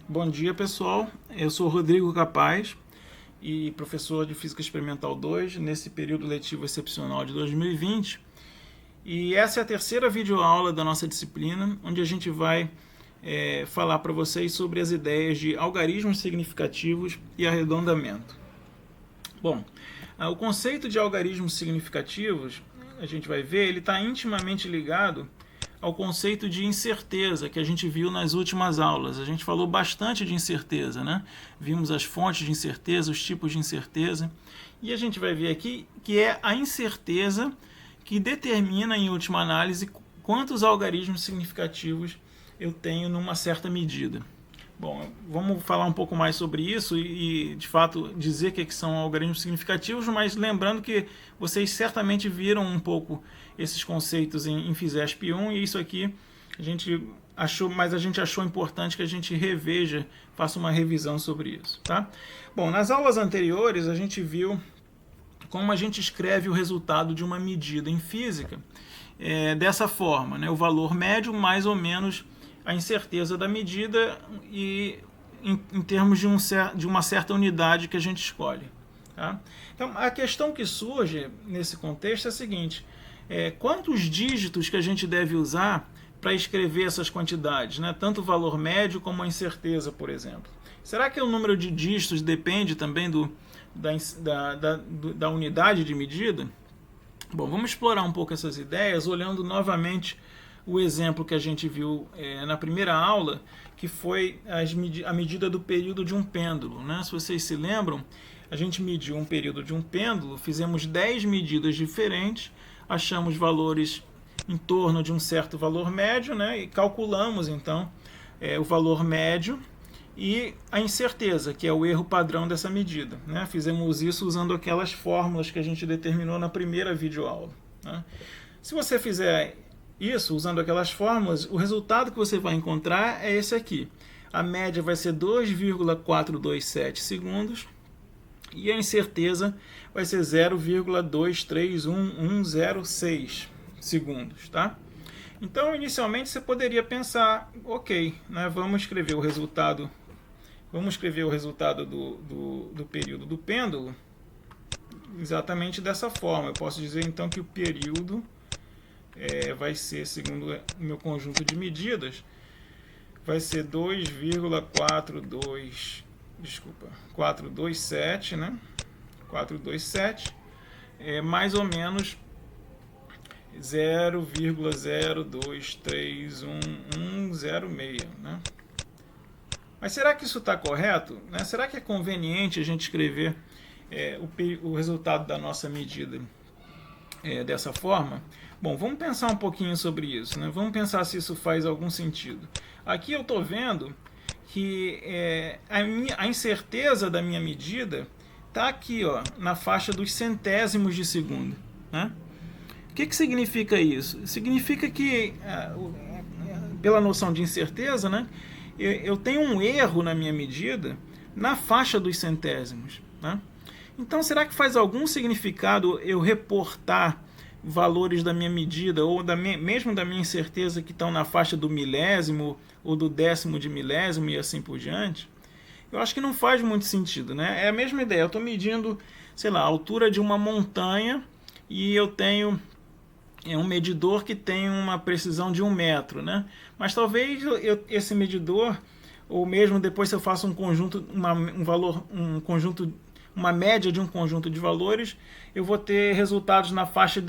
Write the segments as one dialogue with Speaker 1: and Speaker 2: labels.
Speaker 1: Bom dia, pessoal. Eu sou Rodrigo Capaz e professor de Física Experimental 2 nesse período letivo excepcional de 2020. E essa é a terceira videoaula da nossa disciplina, onde a gente vai falar para vocês sobre as ideias de algarismos significativos e arredondamento. Bom, o conceito de algarismos significativos, a gente vai ver, ele está intimamente ligado ao conceito de incerteza que a gente viu nas últimas aulas. A gente falou bastante de incerteza, né? Vimos as fontes de incerteza, os tipos de incerteza. E a gente vai ver aqui que é a incerteza que determina, em última análise, quantos algarismos significativos eu tenho numa certa medida. Bom, vamos falar um pouco mais sobre isso e de fato, dizer o que são algarismos significativos, mas lembrando que vocês certamente viram um pouco esses conceitos em FISESP 1 e isso aqui a gente achou importante que a gente reveja, faça uma revisão sobre isso, tá? Bom, nas aulas anteriores a gente viu como a gente escreve o resultado de uma medida em física dessa forma, né? O valor médio mais ou menos a incerteza da medida e em termos de uma certa unidade que a gente escolhe. Tá? Então, a questão que surge nesse contexto é a seguinte: quantos dígitos que a gente deve usar para escrever essas quantidades, né? Tanto o valor médio como a incerteza, por exemplo. Será que o número de dígitos depende também da unidade de medida? Bom, vamos explorar um pouco essas ideias olhando novamente o exemplo que a gente viu na primeira aula, que foi a medida do período de um pêndulo, né? Se vocês se lembram, a gente mediu um período de um pêndulo, fizemos 10 medidas diferentes, achamos valores em torno de um certo valor médio, né? E calculamos então o valor médio e a incerteza, que é o erro padrão dessa medida, né? Fizemos isso usando aquelas fórmulas que a gente determinou na primeira videoaula, né? Se você fizer isso, usando aquelas fórmulas, o resultado que você vai encontrar é esse aqui. A média vai ser 2,427 segundos e a incerteza vai ser 0,231106 segundos, tá? Então, inicialmente, você poderia pensar, ok, né, vamos escrever o resultado do período do pêndulo exatamente dessa forma. Eu posso dizer, então, que o período vai ser, segundo o meu conjunto de medidas, vai ser 427, né? 427 mais ou menos 0,02311106, né? Mas será que isso está correto? Né? Será que é conveniente a gente escrever o resultado da nossa medida dessa forma? Bom, vamos pensar um pouquinho sobre isso, né? Vamos pensar se isso faz algum sentido. Aqui eu estou vendo que a incerteza da minha medida está aqui, ó, na faixa dos centésimos de segundo, né? O que significa isso? Significa que, pela noção de incerteza, né, eu tenho um erro na minha medida na faixa dos centésimos, né? Então, será que faz algum significado eu reportar valores da minha medida ou mesmo da minha incerteza que estão na faixa do milésimo ou do décimo de milésimo e assim por diante? Eu acho que não faz muito sentido, né? É a mesma ideia. Eu estou medindo, sei lá, a altura de uma montanha e eu tenho um medidor que tem uma precisão de 1 metro, né? Mas talvez esse medidor, ou mesmo depois se eu faço um conjunto, uma média de um conjunto de valores, eu vou ter resultados na faixa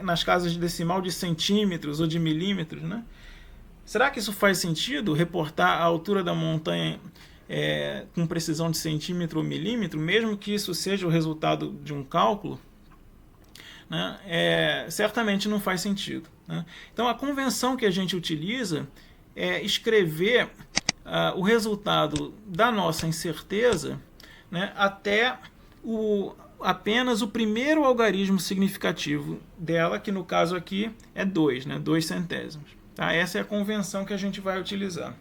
Speaker 1: nas casas de decimal de centímetros ou de milímetros, né? Será que isso faz sentido, reportar a altura da montanha com precisão de centímetro ou milímetro, mesmo que isso seja o resultado de um cálculo? Né? Certamente não faz sentido, né? Então a convenção que a gente utiliza é escrever o resultado da nossa incerteza, né, até apenas o primeiro algarismo significativo dela, que no caso aqui é 2, né, 2 centésimos. Tá? Essa é a convenção que a gente vai utilizar.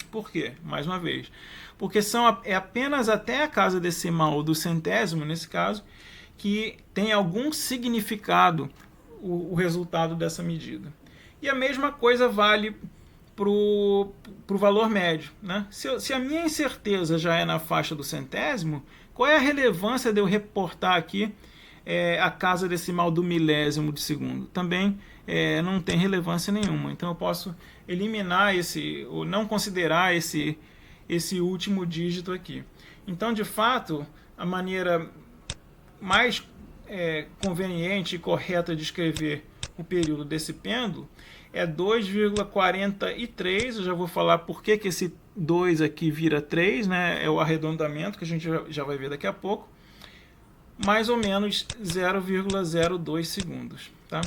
Speaker 1: Por quê? Mais uma vez. Porque é apenas até a casa decimal do centésimo, nesse caso, que tem algum significado o resultado dessa medida. E a mesma coisa vale para o valor médio, né? Se a minha incerteza já é na faixa do centésimo, qual é a relevância de eu reportar aqui a casa decimal do milésimo de segundo? Também não tem relevância nenhuma. Então eu posso eliminar ou não considerar esse último dígito aqui. Então, de fato, a maneira mais conveniente e correta de escrever o período desse pêndulo é 2,43. Eu já vou falar por que esse 2 aqui vira 3, né? É o arredondamento que a gente já vai ver daqui a pouco. Mais ou menos 0,02 segundos. Tá?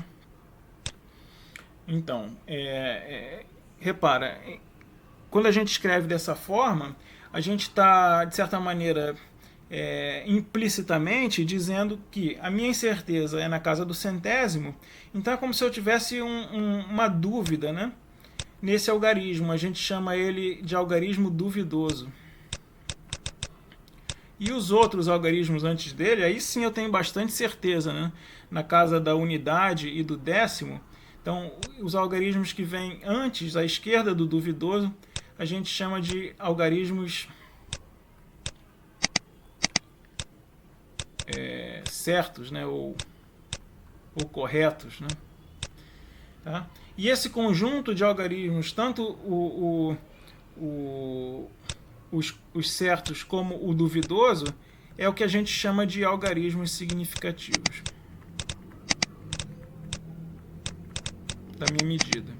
Speaker 1: Então, repara, quando a gente escreve dessa forma, a gente está, de certa maneira, implicitamente dizendo que a minha incerteza é na casa do centésimo, então é como se eu tivesse uma dúvida, né? Nesse algarismo. A gente chama ele de algarismo duvidoso. E os outros algarismos antes dele, aí sim eu tenho bastante certeza, né? Na casa da unidade e do décimo. Então, os algarismos que vêm antes, à esquerda do duvidoso, a gente chama de algarismos certos, né? ou corretos. Né? Tá? E esse conjunto de algarismos, tanto os certos como o duvidoso, é o que a gente chama de algarismos significativos da minha medida.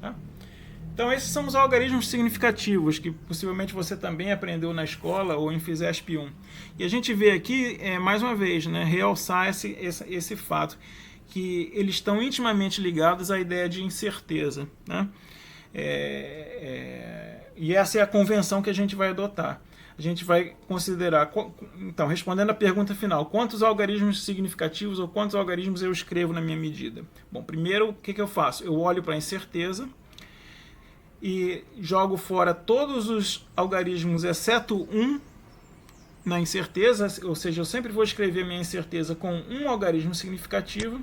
Speaker 1: Tá? Então esses são os algarismos significativos que possivelmente você também aprendeu na escola ou em Fisesp 1. E a gente vê aqui, mais uma vez, né, realçar esse fato, que eles estão intimamente ligados à ideia de incerteza. Né? E essa é a convenção que a gente vai adotar. A gente vai considerar, então, respondendo à pergunta final, quantos algarismos significativos ou quantos algarismos eu escrevo na minha medida? Bom, primeiro, o que eu faço? Eu olho para a incerteza e jogo fora todos os algarismos, exceto um na incerteza, ou seja, eu sempre vou escrever minha incerteza com um algarismo significativo.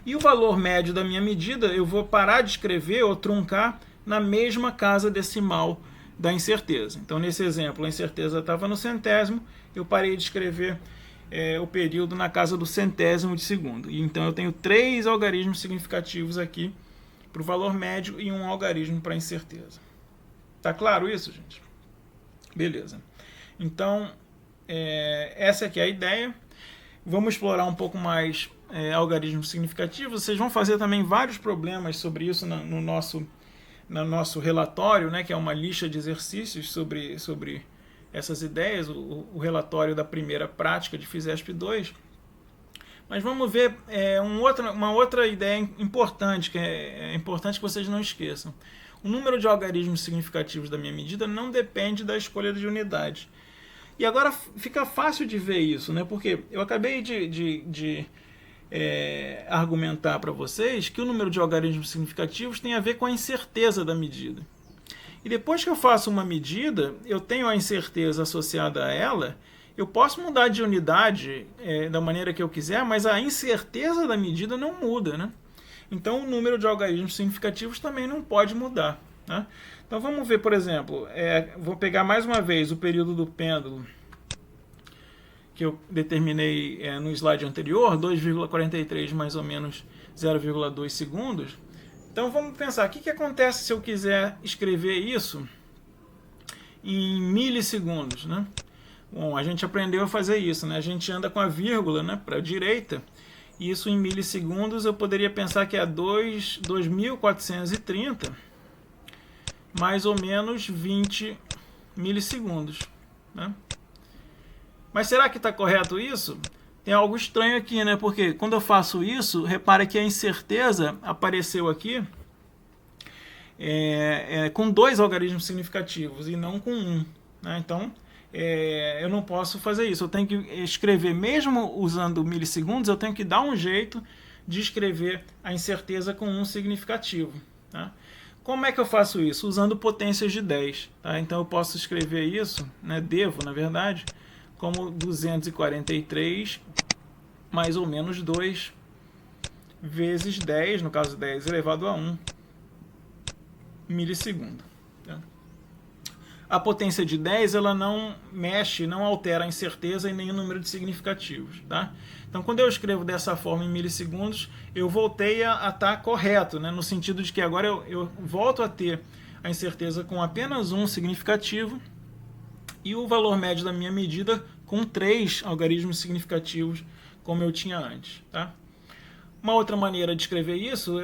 Speaker 1: E o valor médio da minha medida eu vou parar de escrever ou truncar na mesma casa decimal da incerteza. Então, nesse exemplo, a incerteza estava no centésimo, eu parei de escrever o período na casa do centésimo de segundo. E, então, eu tenho 3 algarismos significativos aqui para o valor médio e um algarismo para a incerteza. Tá claro isso, gente? Beleza. Então, essa aqui é a ideia. Vamos explorar um pouco mais algarismos significativos. Vocês vão fazer também vários problemas sobre isso no nosso relatório, né, que é uma lista de exercícios sobre essas ideias, o relatório da primeira prática de Fisesp 2. Mas vamos ver uma outra ideia importante, que é importante que vocês não esqueçam. O número de algarismos significativos da minha medida não depende da escolha de unidade. E agora fica fácil de ver isso, né? Porque eu acabei de argumentar para vocês que o número de algarismos significativos tem a ver com a incerteza da medida. E depois que eu faço uma medida, eu tenho a incerteza associada a ela, eu posso mudar de unidade da maneira que eu quiser, mas a incerteza da medida não muda, né? Então o número de algarismos significativos também não pode mudar. Né? Então vamos ver, por exemplo, vou pegar mais uma vez o período do pêndulo que eu determinei no slide anterior, 2,43 mais ou menos 0,2 segundos. Então vamos pensar, o que acontece se eu quiser escrever isso em milissegundos, né? Bom, a gente aprendeu a fazer isso, né? A gente anda com a vírgula, né, para a direita, e isso em milissegundos eu poderia pensar que é 2.430 mais ou menos 20 milissegundos, né? Mas será que está correto isso? Tem algo estranho aqui, né? Porque quando eu faço isso, repara que a incerteza apareceu aqui com 2 algarismos significativos e não com 1. Né? Então, eu não posso fazer isso. Eu tenho que escrever, mesmo usando milissegundos, eu tenho que dar um jeito de escrever a incerteza com 1 significativo. Tá? Como é que eu faço isso? Usando potências de 10. Tá? Então, eu posso escrever isso, né? Devo, na verdade, como 243 mais ou menos 2 vezes 10, no caso 10 elevado a 1 milissegundo. Tá? A potência de 10 ela não mexe, não altera a incerteza e nem o número de significativos. Tá? Então, quando eu escrevo dessa forma em milissegundos, eu voltei a estar correto, né? No sentido de que agora eu volto a ter a incerteza com apenas um significativo e o valor médio da minha medida com 3 algarismos significativos, como eu tinha antes. Tá? Uma outra maneira de escrever isso,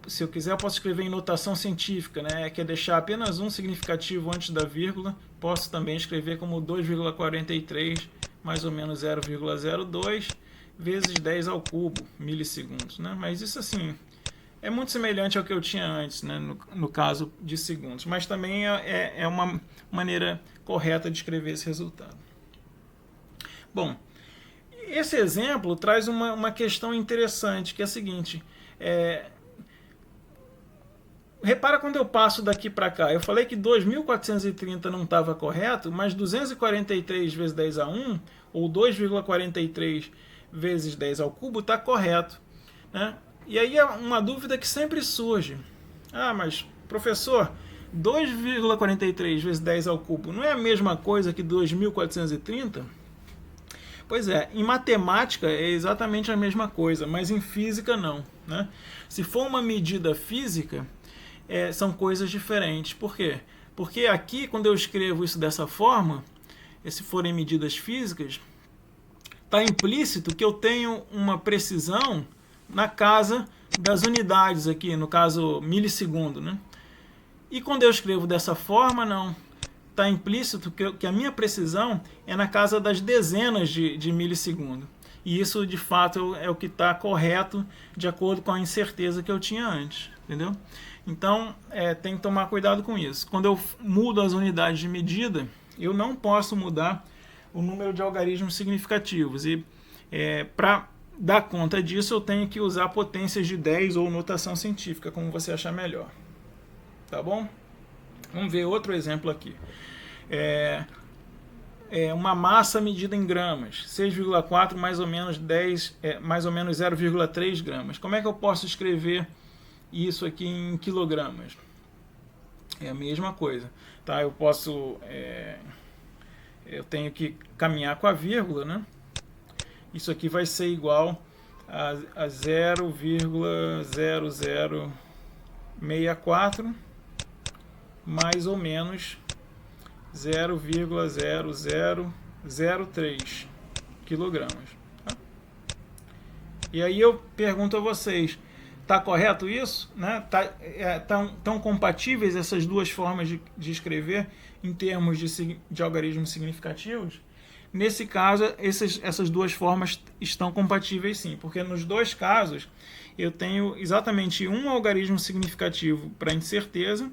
Speaker 1: se eu quiser, eu posso escrever em notação científica, né? Que é deixar apenas um significativo antes da vírgula. Posso também escrever como 2,43 mais ou menos 0,02 vezes 10 ao cubo milissegundos. Né? Mas isso assim é muito semelhante ao que eu tinha antes, né? no caso de segundos. Mas também é uma maneira correta de escrever esse resultado. Bom, esse exemplo traz uma questão interessante, que é a seguinte. Repara quando eu passo daqui para cá. Eu falei que 2.430 não estava correto, mas 243 vezes 10 a 1, ou 2,43 vezes 10 ao cubo, está correto. Né? E aí é uma dúvida que sempre surge. Ah, mas professor, 2,43 vezes 10 ao cubo não é a mesma coisa que 2.430? Pois é, em matemática é exatamente a mesma coisa, mas em física não. Né? Se for uma medida física, são coisas diferentes. Por quê? Porque aqui, quando eu escrevo isso dessa forma, se forem medidas físicas, está implícito que eu tenho uma precisão na casa das unidades aqui, no caso milissegundo. Né? E quando eu escrevo dessa forma, não. Está implícito que a minha precisão é na casa das dezenas de milissegundo. E isso, de fato, é o que está correto de acordo com a incerteza que eu tinha antes. Entendeu? Então, tem que tomar cuidado com isso. Quando eu mudo as unidades de medida, eu não posso mudar o número de algarismos significativos. E para dar conta disso, eu tenho que usar potências de 10 ou notação científica, como você achar melhor. Tá bom? Vamos ver outro exemplo aqui. Uma massa medida em gramas, 6,4 mais ou menos 0,3 gramas. Como é que eu posso escrever isso aqui em quilogramas? É a mesma coisa. Tá? Eu tenho que caminhar com a vírgula, né? Isso aqui vai ser igual a 0,0064 mais ou menos 0,0003 quilogramas. Tá? E aí eu pergunto a vocês, está correto isso? Né? Tão compatíveis essas duas formas de escrever em termos de algarismos significativos? Nesse caso, essas duas formas estão compatíveis sim, porque nos dois casos eu tenho exatamente um algarismo significativo para incerteza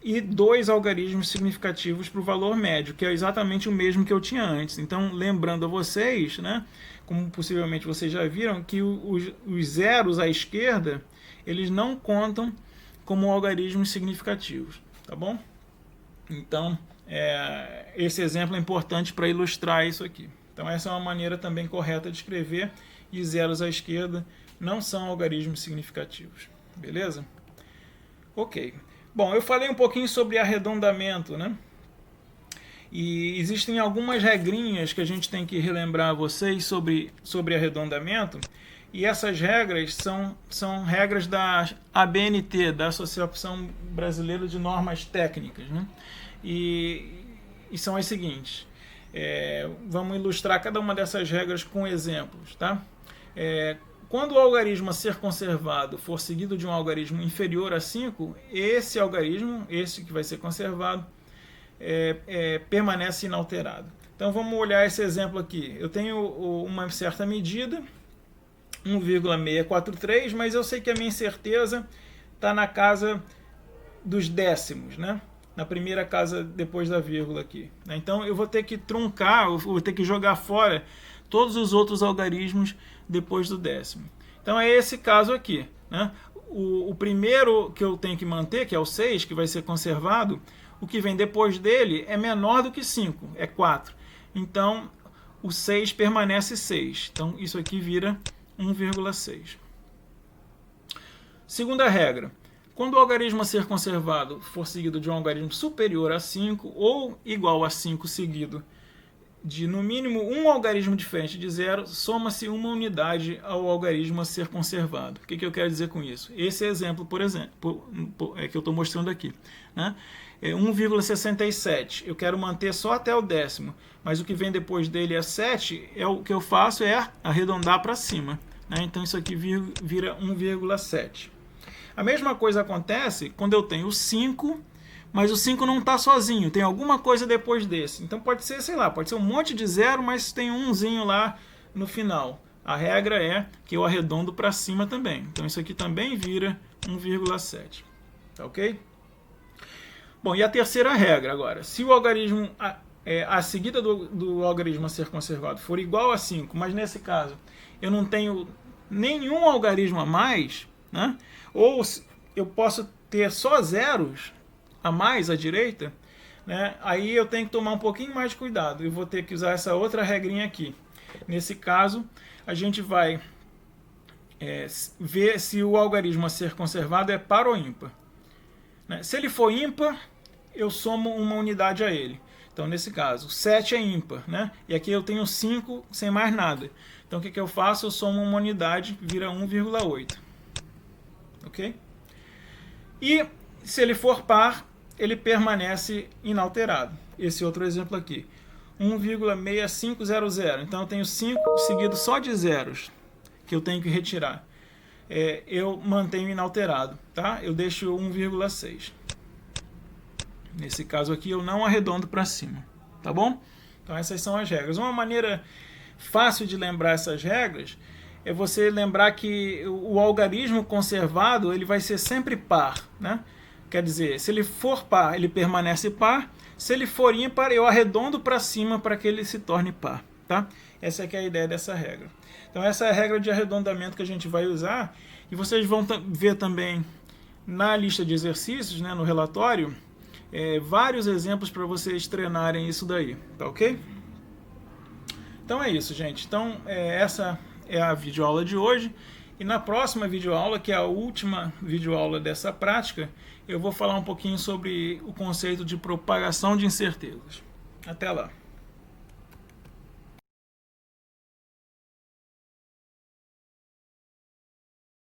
Speaker 1: e 2 algarismos significativos para o valor médio, que é exatamente o mesmo que eu tinha antes. Então, lembrando a vocês, né, como possivelmente vocês já viram, que os zeros à esquerda, eles não contam como algarismos significativos, tá bom? Então, esse exemplo é importante para ilustrar isso aqui. Então, essa é uma maneira também correta de escrever, e zeros à esquerda não são algarismos significativos, beleza? Ok. Bom, eu falei um pouquinho sobre arredondamento, né? E existem algumas regrinhas que a gente tem que relembrar a vocês sobre arredondamento, e essas regras são regras da ABNT, da Associação Brasileira de Normas Técnicas, né? E são as seguintes. Vamos ilustrar cada uma dessas regras com exemplos, tá? Quando o algarismo a ser conservado for seguido de um algarismo inferior a 5, esse algarismo, esse que vai ser conservado, permanece inalterado. Então vamos olhar esse exemplo aqui. Eu tenho uma certa medida, 1,643, mas eu sei que a minha incerteza está na casa dos décimos, né? Na primeira casa depois da vírgula aqui. Então eu vou ter que truncar, eu vou ter que jogar fora todos os outros algarismos depois do décimo. Então é esse caso aqui, né? O primeiro que eu tenho que manter, que é o 6, que vai ser conservado, o que vem depois dele é menor do que 5, é 4. Então o 6 permanece 6. Então isso aqui vira 1,6. Segunda regra, quando o algarismo a ser conservado for seguido de um algarismo superior a 5 ou igual a 5 seguido de no mínimo um algarismo diferente de 0, soma-se uma unidade ao algarismo a ser conservado. O que eu quero dizer com isso? Esse exemplo, por exemplo, que eu estou mostrando aqui, né? É 1,67. Eu quero manter só até o décimo, mas o que vem depois dele é 7, o que eu faço é arredondar para cima, né? Então isso aqui vira 1,7. A mesma coisa acontece quando eu tenho 5, mas o 5 não está sozinho, tem alguma coisa depois desse. Então pode ser, sei lá, pode ser um monte de 0, mas tem umzinho lá no final. A regra é que eu arredondo para cima também. Então isso aqui também vira 1,7. Tá ok? Bom, e a terceira regra agora. Se o algarismo, a seguida do algarismo a ser conservado for igual a 5, mas nesse caso eu não tenho nenhum algarismo a mais, né? Ou eu posso ter só zeros a mais à direita, né? Aí eu tenho que tomar um pouquinho mais de cuidado. Eu vou ter que usar essa outra regrinha aqui. Nesse caso, a gente vai ver se o algarismo a ser conservado é par ou ímpar, né? Se ele for ímpar, eu somo uma unidade a ele. Então, nesse caso, 7 é ímpar, né? E aqui eu tenho 5 sem mais nada. Então, o que eu faço? Eu somo uma unidade, vira 1,8. Ok? E se ele for par, ele permanece inalterado. Esse outro exemplo aqui, 1,6500. Então eu tenho 5 seguido só de zeros que eu tenho que retirar. Eu mantenho inalterado, tá? Eu deixo 1,6. Nesse caso aqui eu não arredondo para cima, tá bom? Então essas são as regras. Uma maneira fácil de lembrar essas regras é você lembrar que o algarismo conservado ele vai ser sempre par, né? Quer dizer, se ele for par, ele permanece par. Se ele for ímpar, eu arredondo para cima para que ele se torne par, tá? Essa é que é a ideia dessa regra. Então essa é a regra de arredondamento que a gente vai usar. E vocês vão ver também na lista de exercícios, né, no relatório, vários exemplos para vocês treinarem isso daí, tá ok? Então é isso, gente. Então essa é a videoaula de hoje. E na próxima videoaula, que é a última videoaula dessa prática, eu vou falar um pouquinho sobre o conceito de propagação de incertezas. Até lá!